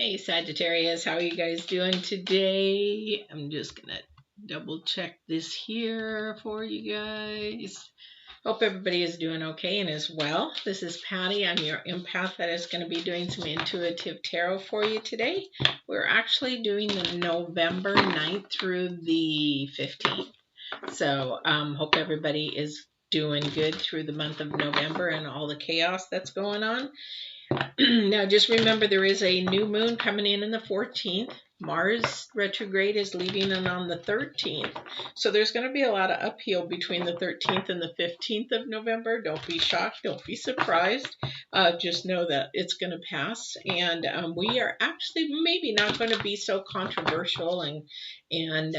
Hey Sagittarius, how are you guys doing today? I'm just gonna double check this here for you guys. Hope everybody is doing okay and is well. This is Patty. I'm your empath that is going to be doing some intuitive tarot for you today. We're actually doing the November 9th through the 15th. So hope everybody is doing good through the month of November and all the chaos that's going on. Now, just remember there is a new moon coming in the 14th. Mars retrograde is leaving on the 13th. So there's going to be a lot of upheaval between the 13th and the 15th of November. Don't be shocked. Don't be surprised. Just know that it's going to pass. And we are actually maybe not going to be so controversial and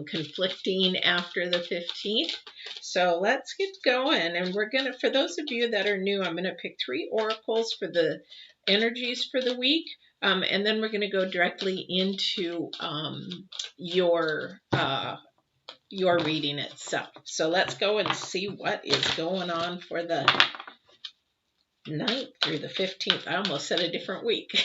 conflicting after the 15th. So let's get going. And we're going to, for those of you that are new, I'm going to pick 3 oracles for the energies for the week. And then we're going to go directly into your reading itself. So let's go and see what is going on for the 9th through the 15th. I almost said a different week.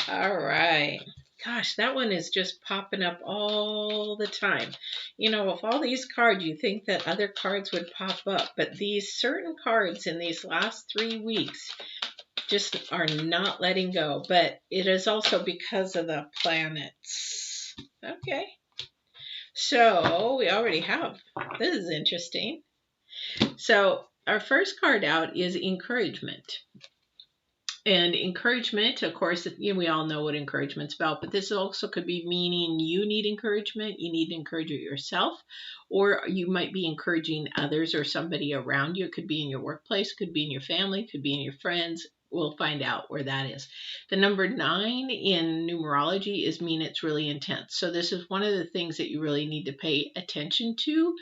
All right. Gosh, that one is just popping up all the time. You know, with all these cards, you think that other cards would pop up, but these certain cards in these last 3 weeks just are not letting go. But it is also because of the planets. Okay. So we already have, this is interesting. So our first card out is encouragement. And encouragement, of course, we all know what encouragement's about, but this also could be meaning you need encouragement, you need to encourage it yourself, or you might be encouraging others or somebody around you. It could be in your workplace, could be in your family, could be in your friends. We'll find out where that is. The number 9 in numerology is mean it's really intense. So this is one of the things that you really need to pay attention to.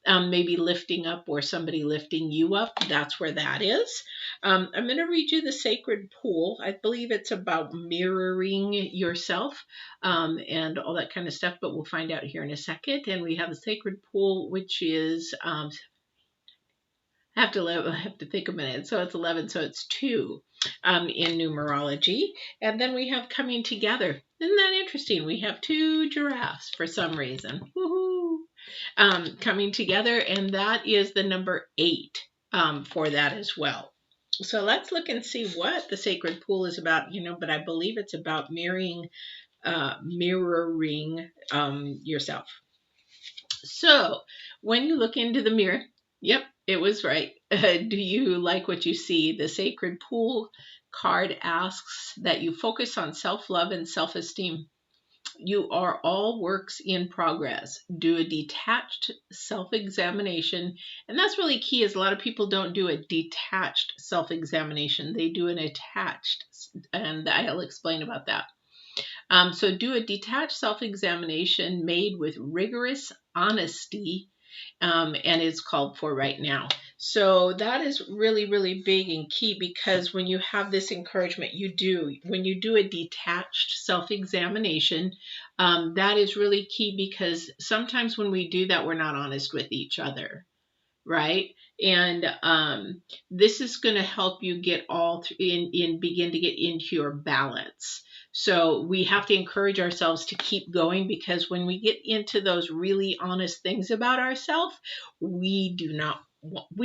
Maybe lifting up or somebody lifting you up. That's where that is. I'm going to read you the sacred pool. I believe it's about mirroring yourself and all that kind of stuff, but we'll find out here in a second. And we have the sacred pool, which is, I have to think a minute. So it's 11, so it's 2 in numerology. And then we have coming together. Isn't that interesting? We have 2 giraffes for some reason. Woohoo! Coming together, and that is the number 8 for that as well. So let's look and see what the sacred pool is about, but I believe it's about mirroring yourself. So when you look into the mirror, yep, it was right. Do you like what you see? The sacred pool card asks that you focus on self-love and self-esteem. You are all works in progress. Do a detached self-examination. And that's really key, is a lot of people don't do a detached self-examination. They do an attached, and I'll explain about that. So do a detached self-examination made with rigorous honesty, and it's called for right now. So that is really, really big and key, because when you have this encouragement, when you do a detached self-examination, that is really key, because sometimes when we do that, we're not honest with each other, right? And this is going to help you get begin to get into your balance. So we have to encourage ourselves to keep going, because when we get into those really honest things about ourselves, we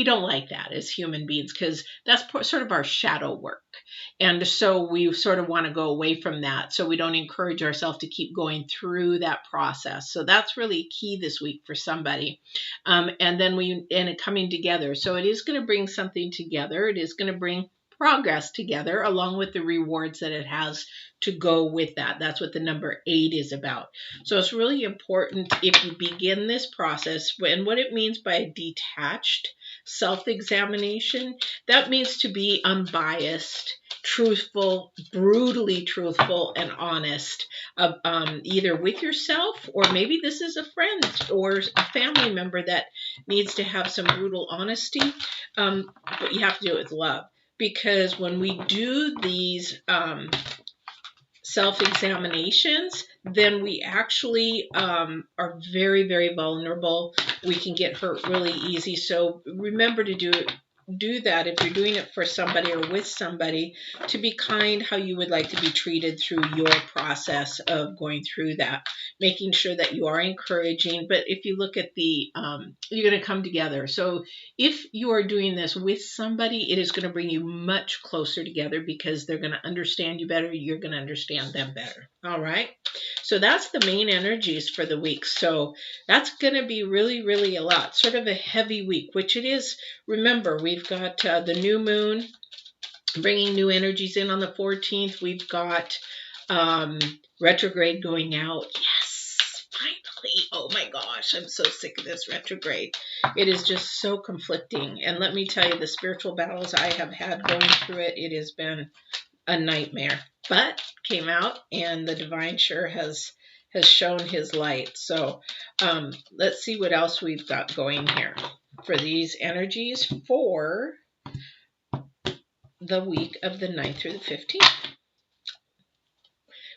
don't like that as human beings, because that's sort of our shadow work. And so we sort of want to go away from that, so we don't encourage ourselves to keep going through that process. So that's really key this week for somebody. And then coming together. So it is going to bring something together. It is going to bring progress together, along with the rewards that it has to go with that. That's what the number 8 is about. So it's really important, if you begin this process, and what it means by a detached self-examination, that means to be unbiased, truthful, brutally truthful and honest, either with yourself, or maybe this is a friend or a family member that needs to have some brutal honesty, but you have to do it with love. Because when we do these self-examinations, then we actually are very, very vulnerable. We can get hurt really easy. So remember to do it do that, if you're doing it for somebody or with somebody, to be kind how you would like to be treated through your process of going through that, making sure that you are encouraging. But if you look at the, you're going to come together. So if you are doing this with somebody, it is going to bring you much closer together because they're going to understand you better. You're going to understand them better. All right. So that's the main energies for the week. So that's going to be really, really a lot, sort of a heavy week, which it is. Remember, we've got the new moon bringing new energies in on the 14th. We've got retrograde going out. Yes, finally. Oh my gosh, I'm so sick of this retrograde. It is just so conflicting. And let me tell you, the spiritual battles I have had going through it, it has been a nightmare. But came out, and the divine sure has shown his light. So let's see what else we've got going here for these energies for the week of the 9th through the 15th.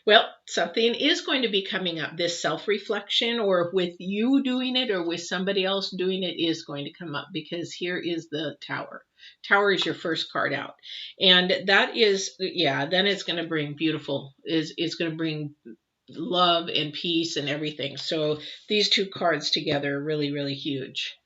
Well, something is going to be coming up. This self-reflection, or with you doing it or with somebody else doing it, is going to come up, because here is the Tower. Tower is your first card out. And that is, yeah, then it's going to bring beautiful, is going to bring love and peace and everything. So these two cards together are really, really huge.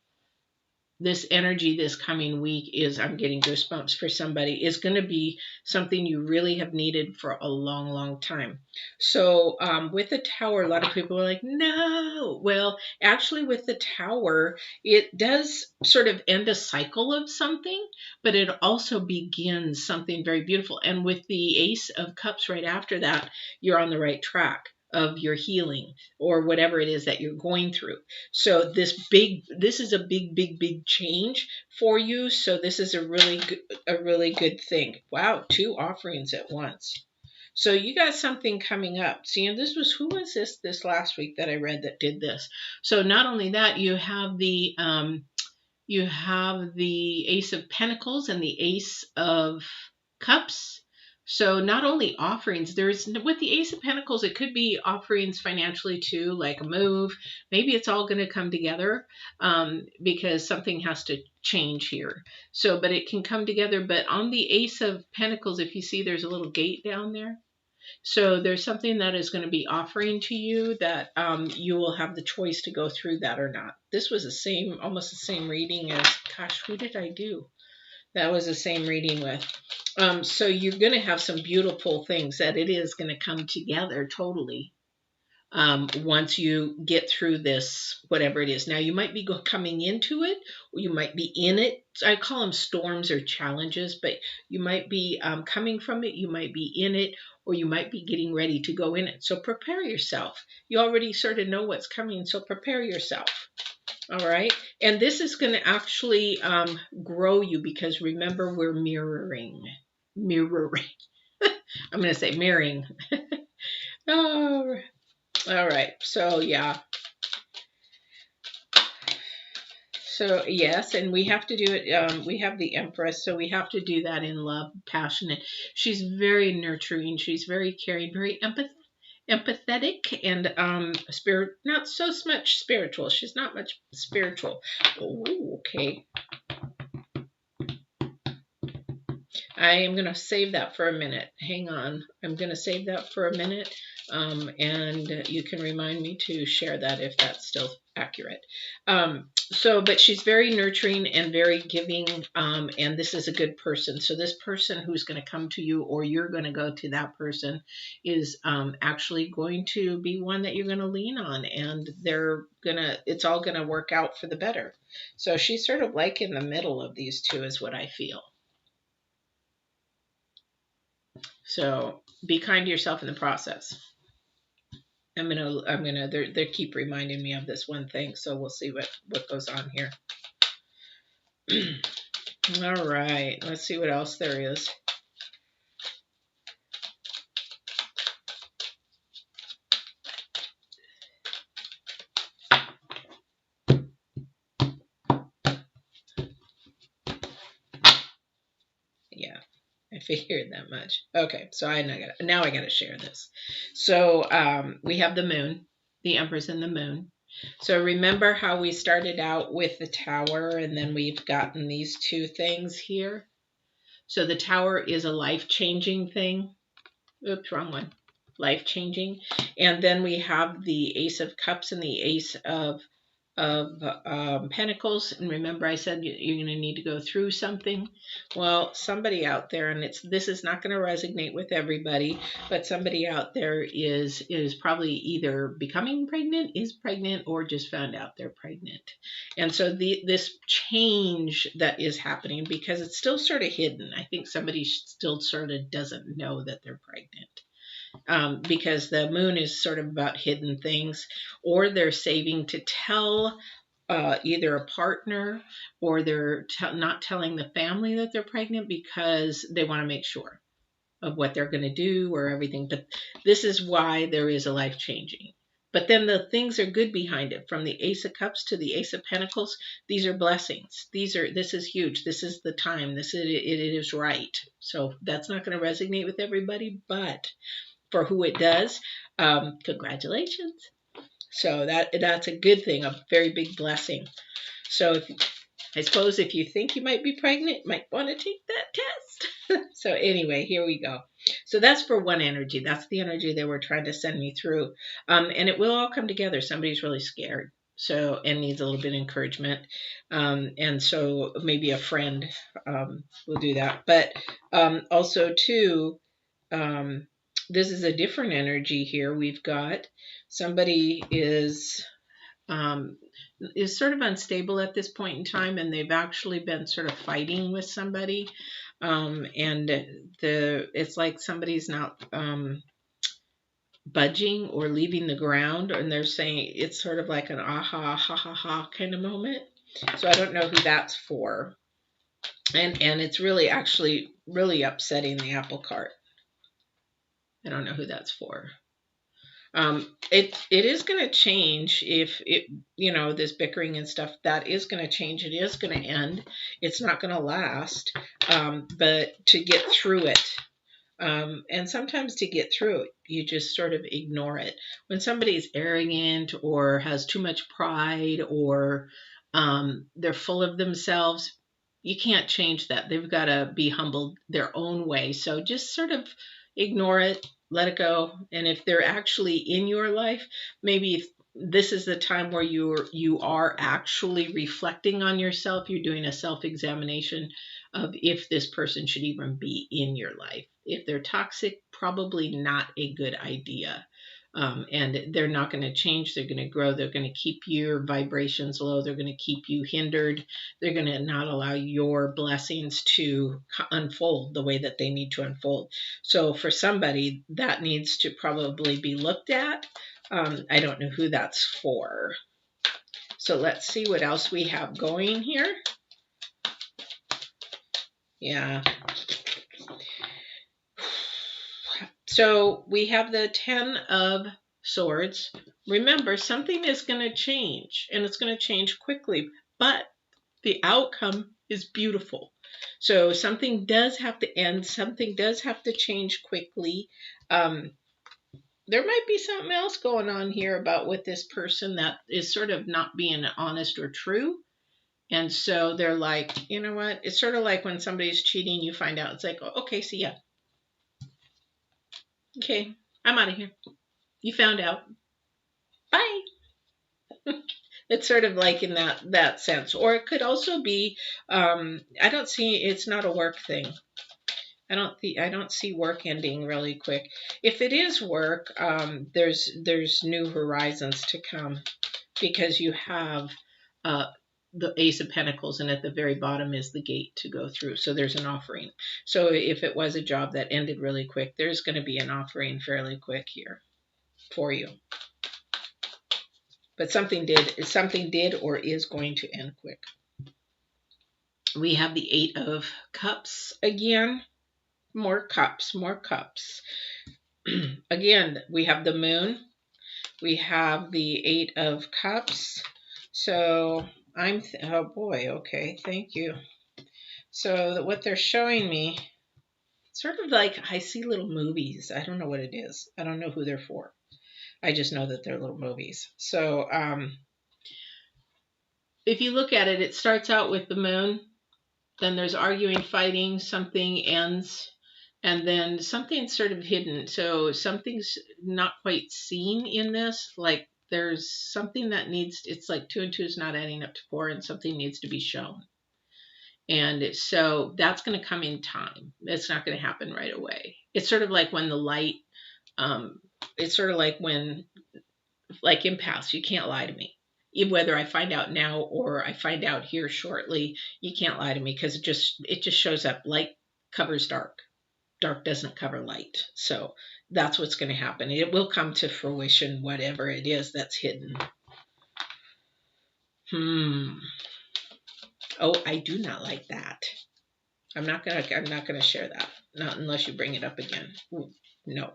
This energy this coming week is, I'm getting goosebumps for somebody, is going to be something you really have needed for a long, long time. So with the Tower, a lot of people are like, no. Well, actually with the Tower, it does sort of end a cycle of something, but it also begins something very beautiful. And with the Ace of Cups right after that, you're on the right track of your healing or whatever it is that you're going through. So this is a big change for you. So this is a really good thing. Wow, 2 offerings at once. So you got something coming up. See, and who was this last week that I read that did this? So not only that, you have the Ace of Pentacles and the Ace of Cups. So not only offerings, there's, with the Ace of Pentacles, it could be offerings financially too, like a move. Maybe it's all going to come together because something has to change here. So, but it can come together. But on the Ace of Pentacles, if you see, there's a little gate down there. So there's something that is going to be offering to you that you will have the choice to go through that or not. This was almost the same reading as, gosh, who did I do? That was the same reading with. So you're going to have some beautiful things that it is going to come together totally once you get through this, whatever it is. Now, you might be coming into it, or you might be in it. I call them storms or challenges, but you might be coming from it, you might be in it, or you might be getting ready to go in it. So prepare yourself. You already sort of know what's coming, so prepare yourself. All right. And this is going to actually grow you, because remember, we're mirroring. I'm going to say mirroring. Oh, all right. So, yeah. So, yes, and we have to do it. We have the Empress, so we have to do that in love, passionate. She's very nurturing. She's very caring, very empathetic, and spirit, not so much spiritual. She's not much spiritual. Oh, okay. I am going to save that for a minute. Hang on. I'm going to save that for a minute, and you can remind me to share that if that's still accurate. But she's very nurturing and very giving, and this is a good person. So this person who's going to come to you, or you're going to go to that person, is actually going to be one that you're going to lean on, and it's all going to work out for the better. So she's sort of like in the middle of these two, is what I feel. So be kind to yourself in the process. They keep reminding me of this one thing, so we'll see what goes on here. All right, let's see what else there is. Yeah, I figured that much. Okay, so now I got to share this. So we have the moon, the Empress and the moon. So remember how we started out with the Tower, and then we've gotten these two things here? So the Tower is a life-changing thing. Oops, wrong one. Life-changing. And then we have the Ace of Cups and the Ace of Pentacles. And remember, I said you're going to need to go through something. Well, somebody out there, and this is not going to resonate with everybody, but somebody out there is probably either becoming pregnant, is pregnant, or just found out they're pregnant. And so this change that is happening, because it's still sort of hidden. I think somebody still sort of doesn't know that they're pregnant. Because the moon is sort of about hidden things, or they're saving to tell either a partner, or they're not telling the family that they're pregnant because they want to make sure of what they're going to do or everything. But this is why there is a life changing. But then the things are good behind it, from the Ace of Cups to the Ace of Pentacles. These are blessings. This is huge. This is the time. It is right. So that's not going to resonate with everybody, but for who it does, congratulations. So that's a good thing, a very big blessing. So I suppose if you think you might be pregnant, you might want to take that test. So anyway, here we go. So that's for one energy. That's the energy they were trying to send me through. And it will all come together. Somebody's really scared, and needs a little bit of encouragement. And so maybe a friend will do that. But also too, this is a different energy here. We've got somebody is sort of unstable at this point in time, and they've actually been sort of fighting with somebody, and it's like somebody's not budging or leaving the ground, and they're saying it's sort of like an aha, ha ha ha kind of moment. So I don't know who that's for, and it's really actually really upsetting the apple cart. I don't know who that's for. It is going to change if this bickering and stuff, that is going to change. It is going to end. It's not going to last. But to get through it, and sometimes to get through it, you just sort of ignore it. When somebody's arrogant or has too much pride, or they're full of themselves, you can't change that. They've got to be humbled their own way. So just sort of ignore it, let it go. And if they're actually in your life, maybe this is the time where you are actually reflecting on yourself. You're doing a self-examination of if this person should even be in your life. If they're toxic, probably not a good idea. And they're not going to change. They're going to grow. They're going to keep your vibrations low. They're going to keep you hindered. They're going to not allow your blessings to unfold the way that they need to unfold. So for somebody, that needs to probably be looked at. I don't know who that's for. So let's see what else we have going here. Yeah. So we have the 10 of Swords. Remember, something is going to change, and it's going to change quickly, but the outcome is beautiful. So something does have to end. Something does have to change quickly. There might be something else going on here about with this person that is sort of not being honest or true. And so they're like, you know what? It's sort of like when somebody's cheating, you find out. It's like, oh, okay, see ya. Okay, I'm out of here. You found out. Bye. It's sort of like in that sense. Or it could also be, I don't see, it's not a work thing. I don't see work ending really quick. If it is work, there's new horizons to come, because you have the Ace of Pentacles, and at the very bottom is the gate to go through. So there's an offering. So if it was a job that ended really quick, there's going to be an offering fairly quick here for you. But something did or is going to end quick. We have the 8 of Cups again. More cups, more cups. Again, we have the moon. We have the 8 of Cups. So oh boy, okay, thank you. So what they're showing me, sort of like I see little movies. I don't know what it is. I don't know who they're for. I just know that they're little movies. So if you look at it, it starts out with the moon. Then there's arguing, fighting, something ends, and then something's sort of hidden. So something's not quite seen in this. Like there's something that needs, it's like 2 and 2 is not adding up to 4, and something needs to be shown. And so that's going to come in time. It's not going to happen right away. It's sort of like when the light, it's sort of like when, like empaths, you can't lie to me. Whether I find out now or I find out here shortly, you can't lie to me because it just shows up. Light covers dark. Dark doesn't cover light. So that's what's going to happen. It will come to fruition, whatever it is that's hidden. Oh, I do not like that. I'm not gonna share that. Not unless you bring it up again. Ooh, no.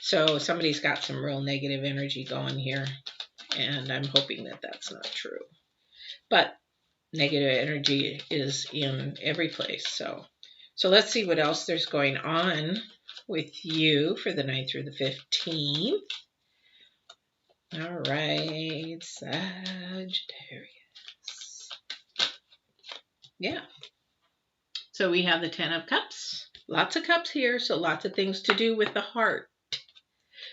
So somebody's got some real negative energy going here, and I'm hoping that that's not true. But negative energy is in every place. So let's see what else there's going on with you for the 9th through the 15th. All right, Sagittarius. Yeah. So we have the 10 of Cups. Lots of cups here, so lots of things to do with the heart.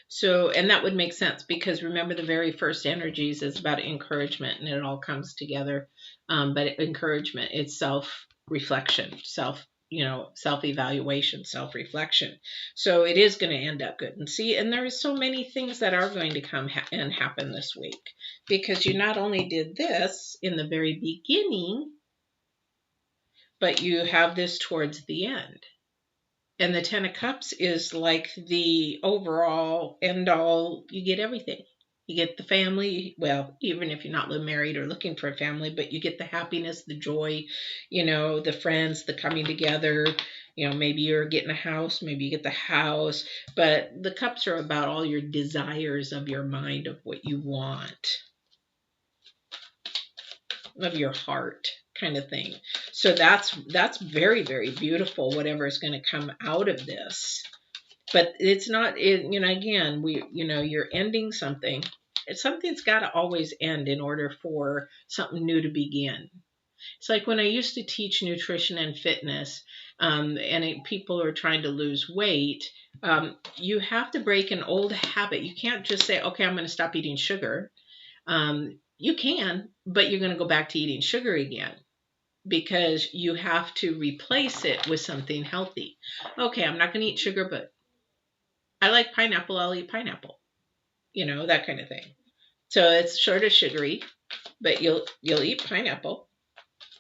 So, and that would make sense because remember the very first energies is about encouragement and it all comes together. But encouragement, it's self-reflection, self-evaluation, self-reflection. So it is going to end up good. And see, and there are so many things that are going to come and happen this week because you not only did this in the very beginning, but you have this towards the end. And the 10 of Cups is like the overall end all. You get everything. You get the family. Well, even if you're not married or looking for a family, but you get the happiness, the joy, the friends, the coming together. Maybe you're getting a house, maybe you get the house. But the cups are about all your desires of your mind, of what you want, of your heart, kind of thing. So that's very, very beautiful, whatever is going to come out of this. But it's not, again, you're ending something. Something's got to always end in order for something new to begin. It's like when I used to teach nutrition and fitness, people are trying to lose weight, you have to break an old habit. You can't just say, okay, I'm going to stop eating sugar. You can, but you're going to go back to eating sugar again because you have to replace it with something healthy. Okay, I'm not going to eat sugar, but I like pineapple. I'll eat pineapple. That kind of thing. So it's sort of sugary, but you'll eat pineapple.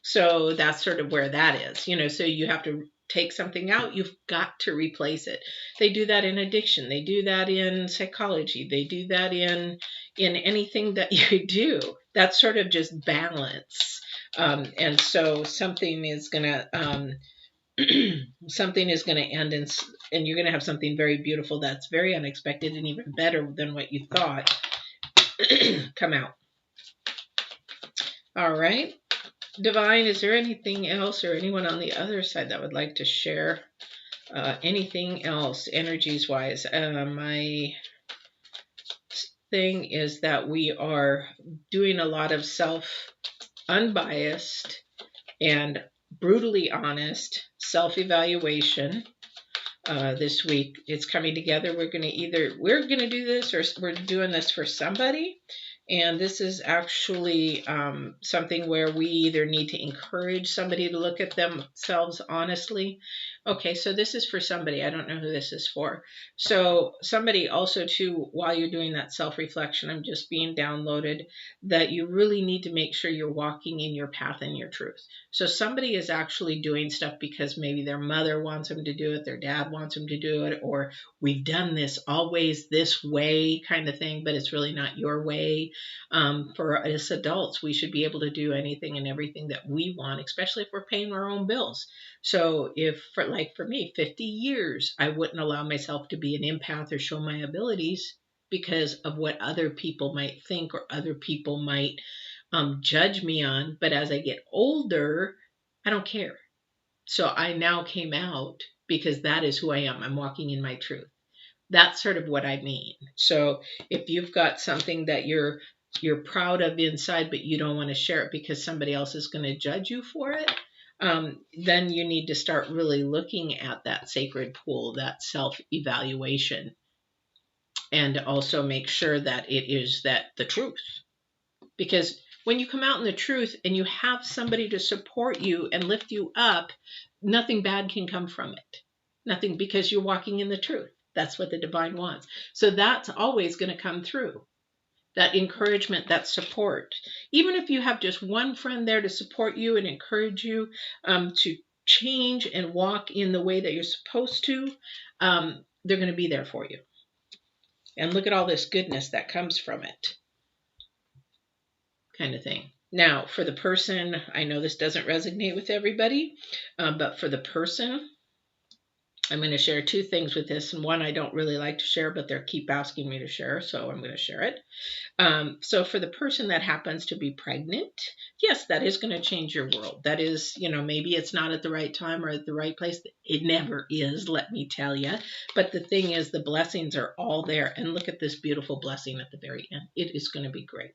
So that's sort of where that is. So you have to take something out, you've got to replace it. They do that in addiction. They do that in psychology. They do that in anything that you do. That's sort of just balance. And so something is going to something is going to end and you're going to have something very beautiful that's very unexpected and even better than what you thought come out. All right. Divine, is there anything else or anyone on the other side that would like to share anything else energies wise? My thing is that we are doing a lot of unbiased and brutally honest self-evaluation this week. It's coming together. We're going to do this or we're doing this for somebody. And this is actually something where we either need to encourage somebody to look at themselves honestly. Okay, so this is for somebody. I don't know who this is for. So somebody also too, while you're doing that self-reflection, I'm just being downloaded that you really need to make sure you're walking in your path and your truth. So somebody is actually doing stuff because maybe their mother wants them to do it, their dad wants them to do it, or we've done this always this way kind of thing, but it's really not your way. For us adults, we should be able to do anything and everything that we want, especially if we're paying our own bills. So for me, 50 years, I wouldn't allow myself to be an empath or show my abilities because of what other people might think or other people might judge me on. But as I get older, I don't care. So I now came out because that is who I am. I'm walking in my truth. That's sort of what I mean. So if you've got something that you're proud of inside, but you don't want to share it because somebody else is going to judge you for it, then you need to start really looking at that sacred pool, that self-evaluation, and also make sure that it is that the truth. Because when you come out in the truth and you have somebody to support you and lift you up, nothing bad can come from it. Nothing, because you're walking in the truth. That's what the divine wants. So that's always going to come through. That encouragement, that support. Even if you have just one friend there to support you and encourage you to change and walk in the way that you're supposed to, they're going to be there for you. And look at all this goodness that comes from it, kind of thing. Now, for the person, I know this doesn't resonate with everybody, but for the person, I'm going to share two things with this. And one I don't really like to share, but they keep asking me to share, so I'm going to share it. So for the person that happens to be pregnant, yes, that is going to change your world. That is, maybe it's not at the right time or at the right place. It never is, let me tell you. But the thing is, the blessings are all there. And look at this beautiful blessing at the very end. It is going to be great.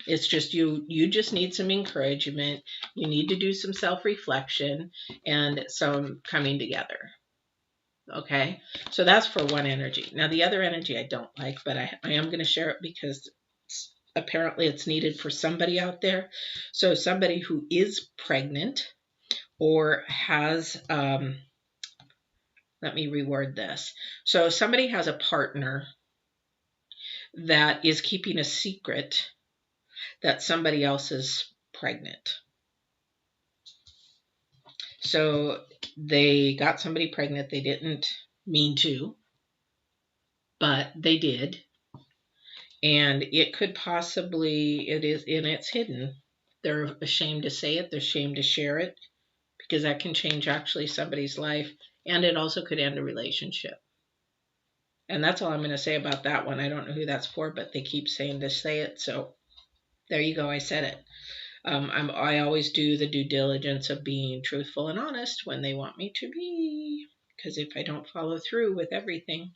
It's just you just need some encouragement. You need to do some self-reflection and some coming together. Okay, so that's for one energy. Now the other energy I don't like, but I am going to share it because apparently it's needed for somebody out there. So somebody who is pregnant or has, let me reword this. So somebody has a partner that is keeping a secret that somebody else is pregnant. So they got somebody pregnant. They didn't mean to, but they did. And it could possibly, it's hidden. They're ashamed to say it. They're ashamed to share it because that can change actually somebody's life. And it also could end a relationship. And that's all I'm going to say about that one. I don't know who that's for, but they keep saying to say it. So there you go. I said it. I always do the due diligence of being truthful and honest when they want me to be, because if I don't follow through with everything.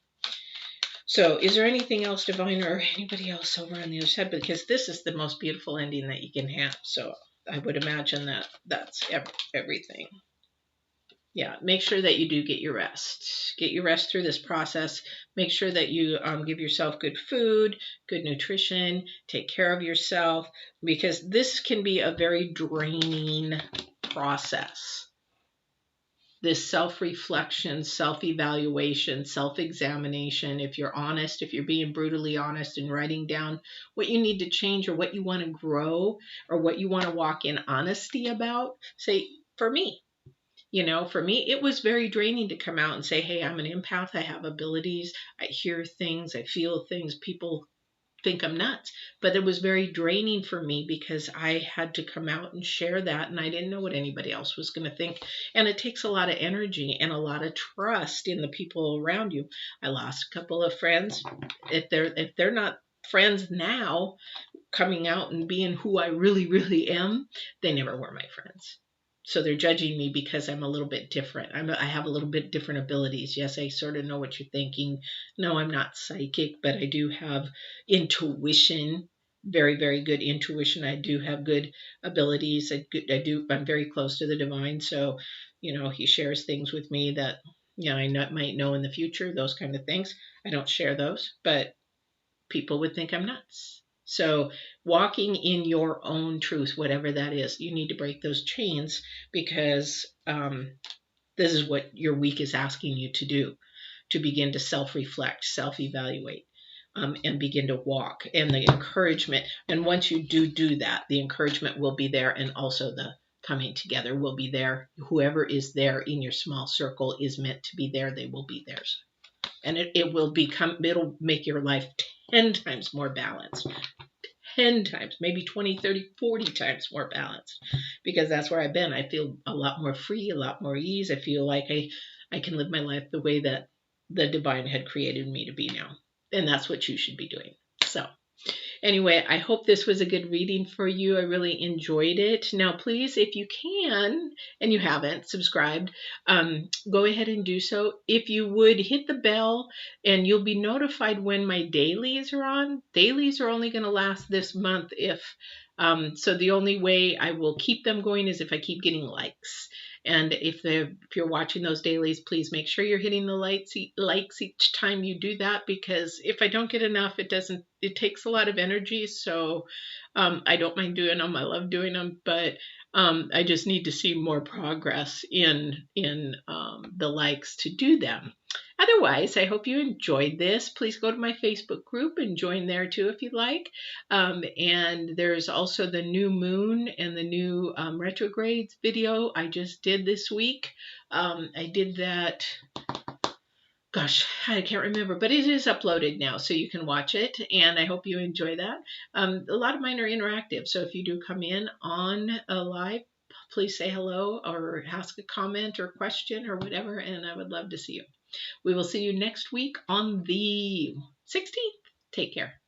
So is there anything else, Divine, or anybody else over on the other side? Because this is the most beautiful ending that you can have. So I would imagine that that's everything. Yeah, make sure that you do get your rest. Get your rest through this process. Make sure that you give yourself good food, good nutrition, take care of yourself, because this can be a very draining process. This self-reflection, self-evaluation, self-examination, if you're honest, if you're being brutally honest and writing down what you need to change or what you want to grow or what you want to walk in honesty about, say, for me, it was very draining to come out and say, hey, I'm an empath. I have abilities. I hear things. I feel things. People think I'm nuts. But it was very draining for me because I had to come out and share that. And I didn't know what anybody else was going to think. And it takes a lot of energy and a lot of trust in the people around you. I lost a couple of friends. If they're not friends now, coming out and being who I really, really am, they never were my friends. So they're judging me because I'm a little bit different. I have a little bit different abilities. Yes, I sort of know what you're thinking. No, I'm not psychic, but I do have intuition, very, very good intuition. I do have good abilities. I'm very close to the divine. So, he shares things with me that, I might know in the future, those kind of things. I don't share those, but people would think I'm nuts. So walking in your own truth, whatever that is, you need to break those chains because this is what your week is asking you to do, to begin to self-reflect, self-evaluate, and begin to walk. And the encouragement, and once you do that, the encouragement will be there, and also the coming together will be there. Whoever is there in your small circle is meant to be there. They will be there. And it'll make your life 10 times more balanced. 10 times, maybe 20, 30, 40 times more balanced, because that's where I've been. I feel a lot more free, a lot more ease. I feel like I can live my life the way that the divine had created me to be now. And that's what you should be doing. So Anyway, I hope this was a good reading for you. I really enjoyed it. Now, please, if you can, and you haven't subscribed, go ahead and do so. If you would, hit the bell and you'll be notified when my dailies are on. Dailies are only going to last this month so the only way I will keep them going is if I keep getting likes. And if you're watching those dailies, please make sure you're hitting the likes each time you do that, because if I don't get enough, it takes a lot of energy. So I don't mind doing them. I love doing them, but I just need to see more progress in the likes to do them. Otherwise, I hope you enjoyed this. Please go to my Facebook group and join there too if you'd like. And there's also the new moon and the new retrogrades video I just did this week. I did that, gosh, I can't remember, but it is uploaded now, so you can watch it, and I hope you enjoy that. A lot of mine are interactive, so if you do come in on a live, please say hello or ask a comment or question or whatever, and I would love to see you. We will see you next week on the 16th. Take care.